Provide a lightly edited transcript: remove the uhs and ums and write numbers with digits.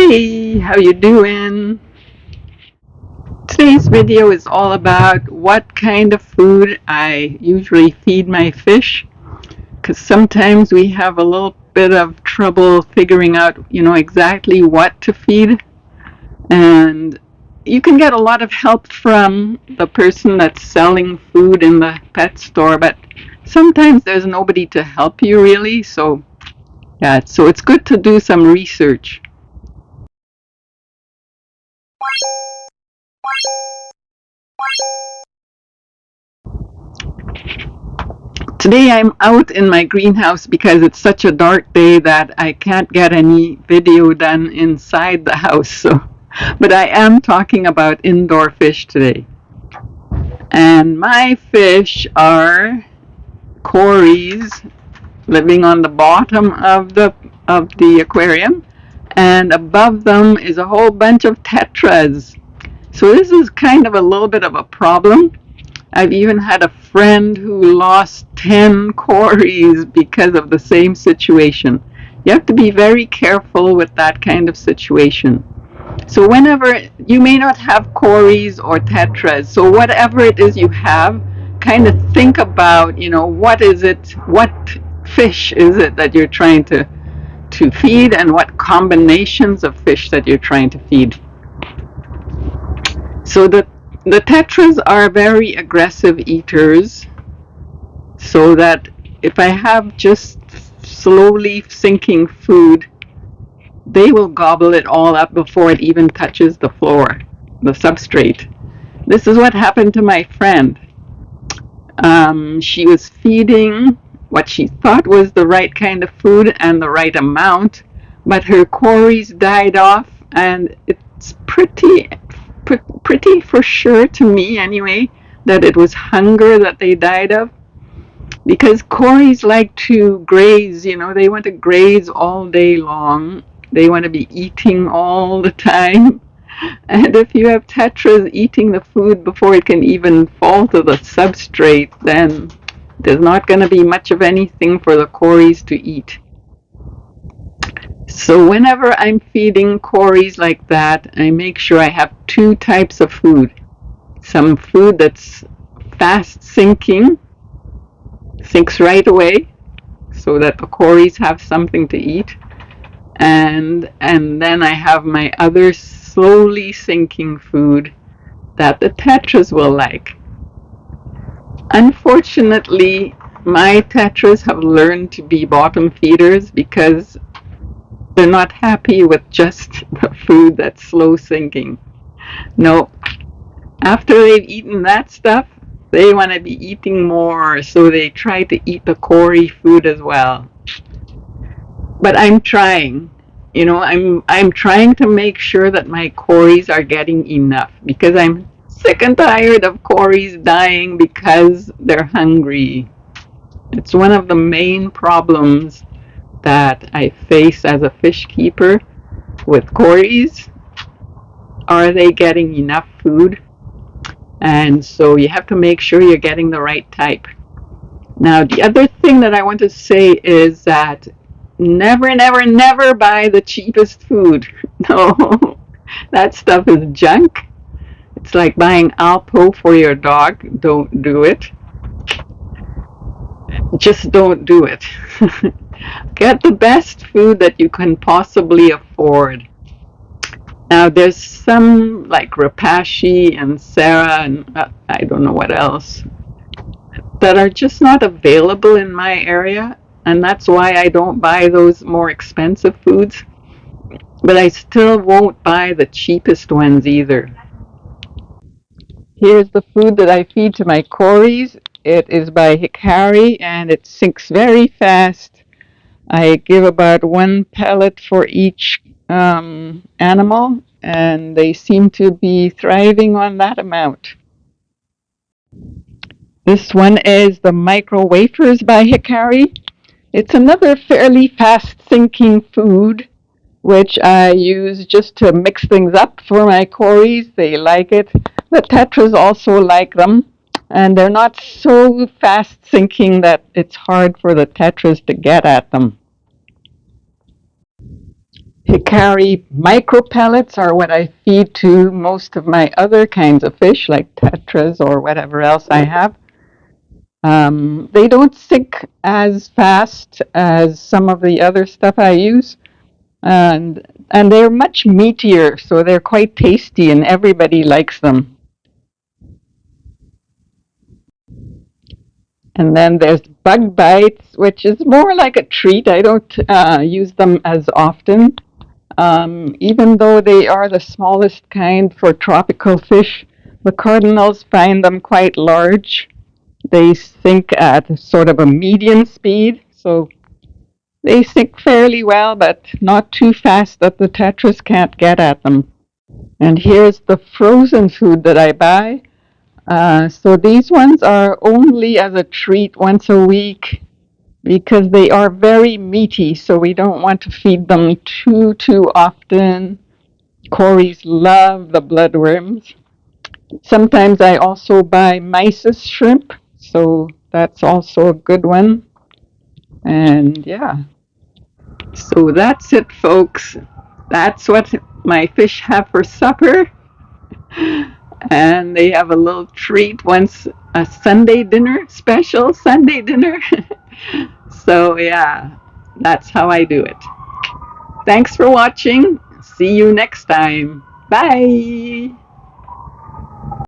Hey, how you doing? Today's video is all about what kind of food I usually feed my fish, because sometimes we have a little bit of trouble figuring out, exactly what to feed. And you can get a lot of help from the person that's selling food in the pet store, but sometimes there's nobody to help you really. So, yeah, so it's good to do some research. Today I'm out in my greenhouse because it's such a dark day that I can't get any video done inside the house. But I am talking about indoor fish today. And my fish are cories living on the bottom of the aquarium, and above them is a whole bunch of tetras. So this is kind of a little bit of a problem. I've even had a friend who lost 10 cories because of the same situation. You have to be very careful with that kind of situation. So whenever you may not have cories or tetras, so whatever it is you have, kind of think about, what is it, what fish is it that you're trying to feed, and what combinations of fish that you're trying to feed. So the tetras are very aggressive eaters, so that if I have just slowly sinking food, they will gobble it all up before it even touches the floor, the substrate. This is what happened to my friend. She was feeding what she thought was the right kind of food and the right amount, but her cories died off, and it's pretty for sure to me anyway that it was hunger that they died of, because cories like to graze. They want to graze all day long. They want to be eating all the time. And if you have tetras eating the food before it can even fall to the substrate, then there's not going to be much of anything for the cories to eat. So whenever I'm feeding cories like that, I make sure I have two types of food. Some food that's fast sinking, sinks right away, so that the cories have something to eat. And then I have my other slowly sinking food that the tetras will like. Unfortunately, my tetras have learned to be bottom feeders because they're not happy with just the food that's slow sinking. No, after they've eaten that stuff, they want to be eating more, so they try to eat the cory food as well. But I'm trying. I'm trying to make sure that my cories are getting enough, because I'm sick and tired of cories dying because they're hungry. It's one of the main problems that I face as a fish keeper with cories. Are they getting enough food? And so you have to make sure you're getting the right type. Now, the other thing that I want to say is that never, never, never buy the cheapest food. No, that stuff is junk. It's like buying Alpo for your dog. Don't do it. Just don't do it. Get the best food that you can possibly afford. Now, there's some like Rapashi and Sarah and I don't know what else that are just not available in my area, and that's why I don't buy those more expensive foods. But I still won't buy the cheapest ones either. Here's the food that I feed to my cories. It is by Hikari, and it sinks very fast. I give about one pellet for each animal, and they seem to be thriving on that amount. This one is the micro wafers by Hikari. It's another fairly fast sinking food, which I use just to mix things up for my cories. They like it. The tetras also like them, and they're not so fast sinking that it's hard for the tetras to get at them. Hikari micro pellets are what I feed to most of my other kinds of fish, like tetras or whatever else I have. They don't sink as fast as some of the other stuff I use, and they're much meatier, so they're quite tasty, and everybody likes them. And then there's bug bites, which is more like a treat. I don't use them as often, even though they are the smallest kind for tropical fish. The cardinals find them quite large. They sink at sort of a medium speed, so they sink fairly well, but not too fast that the tetras can't get at them. And here's the frozen food that I buy. So these ones are only as a treat once a week because they are very meaty, so we don't want to feed them too often. Corys love the bloodworms. Sometimes I also buy mysis shrimp, so that's also a good one. And yeah, so that's it, folks. That's what my fish have for supper. And they have a little treat once, a Sunday dinner, special Sunday dinner. So, yeah, that's how I do it. Thanks for watching. See you next time. Bye.